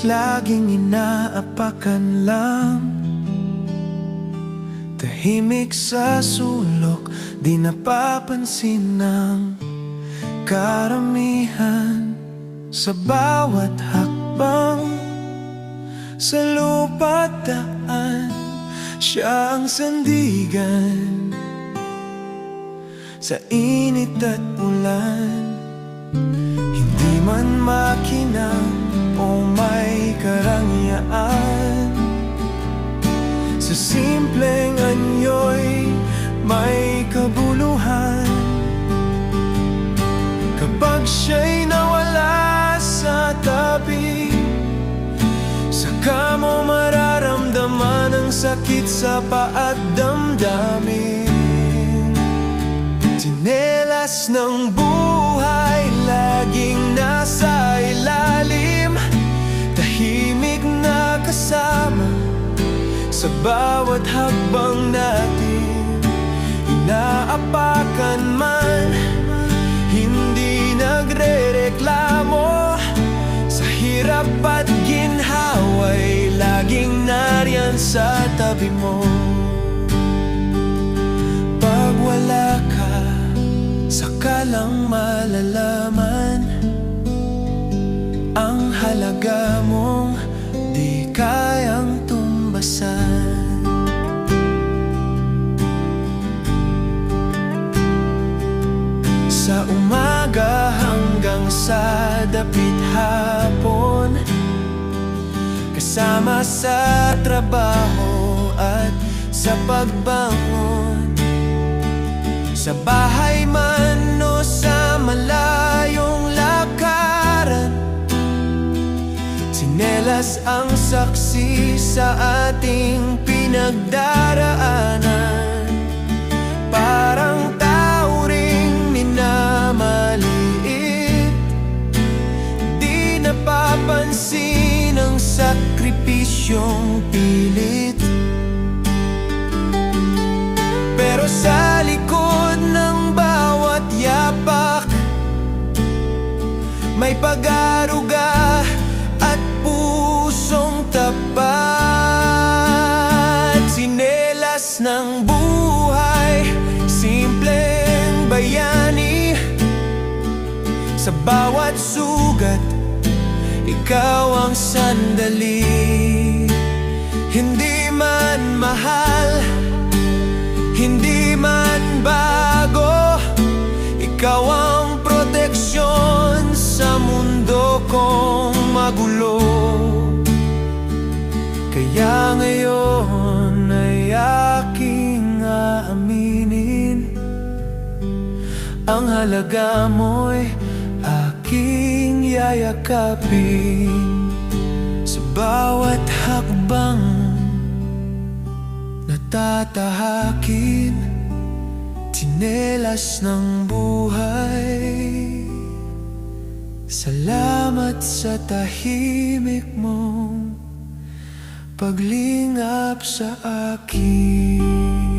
Halos laging inaapakan lang, tahimik sa sulok, di napapansin ng karamihan. Sa bawat hakbang sa lupa't daan, siya ang sandigan sa init at ulan. Hindi man makinang o may karangyaan, sa simpleng anyo'y may kabuluhan. Kapag siya'y nawala sa tabi, saka mo mararamdaman ang sakit sa paa at damdamin. Tsinelas ng buhay laging nasa ilalim, tahimik na kasama sa bawat hakbang natin. Inaapakan man, hindi nagrereklamo, sa hirap at ginhawa'y laging nariyan sa tabi mo. Pag wala ka, saka lang malalaman ang halaga mong di kayang tumbasan. Sa umaga hanggang sa dapit hapon, kasama sa trabaho at sa pagbangon, sa bahay man o sa malayong lakaran, tsinelas ang saksi sa ating pinagdaraanan. Parang tao ring minamaliit, di napapansin ang sakripisyong pilit. Pero sa likod ng bawat yapak, may pag-aaruga at pusong tapat. Tsinelas ng buhay, simpleng bayani, sa bawat sugat, ikaw ang sandali. Hindi man mahal, hindi man bago, ikaw ang proteksyon sa mundo kong magulo. Kaya ngayon ay aking aaminin, ang halaga mo'y aking yayakapin. Sa bawat hakbang natatahakin, tsinelas ng buhay, salamat sa tahimik mong paglingap sa akin.